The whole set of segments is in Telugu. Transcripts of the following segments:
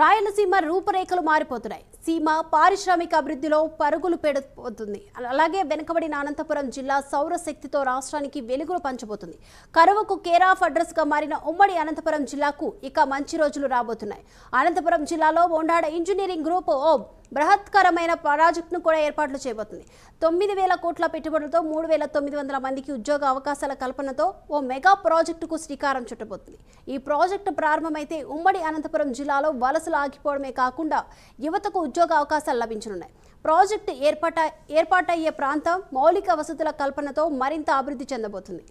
రాయలసీమ రూపురేఖలు మారిపోతున్నాయి. సీమ పారిశ్రామిక అభివృద్ధిలో పరుగులు పెడుతుంది. అలాగే వెనుకబడిన అనంతపురం జిల్లా సౌర శక్తితో రాష్ట్రానికి వెలుగులు పంచబోతుంది. కరువుకు కేర్ ఆఫ్ అడ్రస్ గా మారిన ఉమ్మడి అనంతపురం జిల్లాకు ఇక మంచి రోజులు రాబోతున్నాయి. అనంతపురం జిల్లాలో బొండాడ ఇంజనీరింగ్ గ్రూప్ ఓ బృహత్కరమైన ప్రాజెక్టును కూడా ఏర్పాట్లు చేయబోతుంది. 9,000 కోట్ల పెట్టుబడులతో 3,900 మందికి ఉద్యోగ అవకాశాల కల్పనతో ఓ మెగా ప్రాజెక్టుకు శ్రీకారం చుట్టబోతుంది. ఈ ప్రాజెక్టు ప్రారంభమైతే ఉమ్మడి అనంతపురం జిల్లాలో వలసలు ఆగిపోవడమే కాకుండా యువతకు ఉద్యోగ అవకాశాలు లభించనున్నాయి. ప్రాజెక్టు ఏర్పాటయ్యే ప్రాంతం మౌలిక వసతుల కల్పనతో మరింత అభివృద్ధి చెందబోతుంది.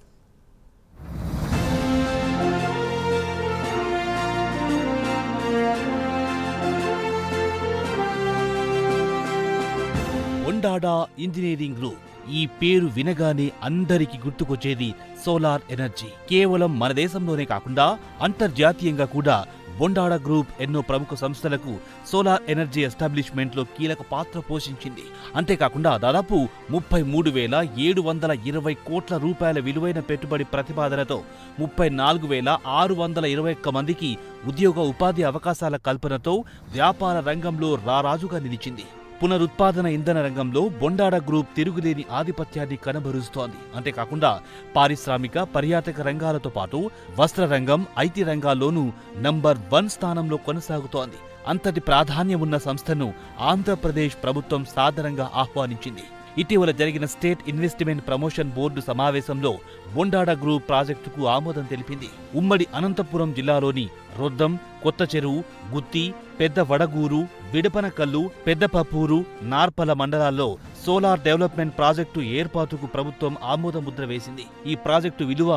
బొండాడ ఇంజనీరింగ్ గ్రూప్ ఈ పేరు వినగానే అందరికి గుర్తుకొచ్చేది సోలార్ ఎనర్జీ. కేవలం మన దేశంలోనే కాకుండా అంతర్జాతీయంగా కూడా బొండాడ గ్రూప్ ఎన్నో ప్రముఖ సంస్థలకు సోలార్ ఎనర్జీ ఎస్టాబ్లిష్మెంట్ లో కీలక పాత్ర పోషించింది. అంతేకాకుండా దాదాపు 33,720 కోట్ల రూపాయల విలువైన పెట్టుబడి ప్రతిపాదనతో 34,621 మందికి ఉద్యోగ ఉపాధి అవకాశాల కల్పనతో వ్యాపార రంగంలో రారాజుగా నిలిచింది. పునరుత్పాదన ఇంధన రంగంలో బొండాడ గ్రూప్ తిరుగులేని ఆధిపత్యాన్ని కనబరుస్తోంది. అంతేకాకుండా పారిశ్రామిక పర్యాటక రంగాలతో పాటు వస్త్ర రంగం, ఐటీ రంగాల్లోనూ నంబర్ 1 స్థానంలో కొనసాగుతోంది. అంతటి ప్రాధాన్యమున్న సంస్థను ఆంధ్రప్రదేశ్ ప్రభుత్వం సాదరంగా ఆహ్వానించింది. ఇటీవల జరిగిన స్టేట్ ఇన్వెస్ట్మెంట్ ప్రమోషన్ బోర్డు సమావేశంలో బొండాడ గ్రూప్ ప్రాజెక్టుకు ఆమోదం తెలిపింది. ఉమ్మడి అనంతపురం జిల్లాలోని రొద్దం, కొత్త చెరువు, గుత్తి, పెద్ద వడగూరు, విడపనకల్లు, పెద్దపప్పూరు, నార్పల మండలాల్లో సోలార్ డెవలప్మెంట్ ప్రాజెక్టు ఏర్పాటుకు ప్రభుత్వం ఆమోదముద్ర వేసింది. ఈ ప్రాజెక్టు విలువ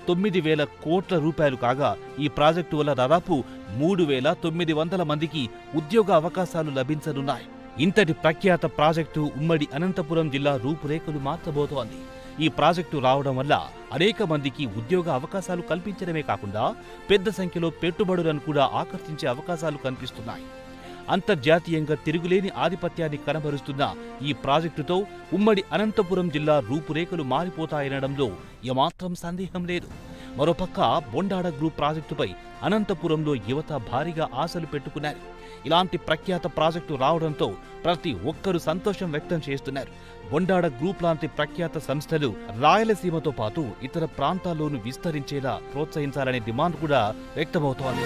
9,000 కోట్ల రూపాయలు కాగా ఈ ప్రాజెక్టు వల్ల దాదాపు 3,900 మందికి ఉద్యోగ అవకాశాలు లభించనున్నాయి. ఇంతటి ప్రఖ్యాత ప్రాజెక్టు ఉమ్మడి అనంతపురం జిల్లా రూపురేఖలు మార్చబోతోంది. ఈ ప్రాజెక్టు రావడం వల్ల అనేక మందికి ఉద్యోగ అవకాశాలు కల్పించడమే కాకుండా పెద్ద సంఖ్యలో పెట్టుబడులను కూడా ఆకర్షించే అవకాశాలు కనిపిస్తున్నాయి. అంతర్జాతీయంగా తిరుగులేని ఆధిపత్యాన్ని కనబరుస్తున్న ఈ ప్రాజెక్టుతో ఉమ్మడి అనంతపురం జిల్లా రూపురేఖలు మారిపోతాయనడంలో ఏమాత్రం సందేహం లేదు. మరోపక్క బొండాడ గ్రూప్ ప్రాజెక్టుపై అనంతపురంలో యువత భారీగా ఆశలు పెట్టుకున్నారు. ఇలాంటి ప్రఖ్యాత ప్రాజెక్టు రావడంతో ప్రతి ఒక్కరూ సంతోషం వ్యక్తం చేస్తున్నారు. బొండాడ గ్రూప్ లాంటి ప్రఖ్యాత సంస్థలు రాయలసీమతో పాటు ఇతర ప్రాంతాల్లోనూ విస్తరించేలా ప్రోత్సహించాలనే డిమాండ్ కూడా వ్యక్తమవుతోంది.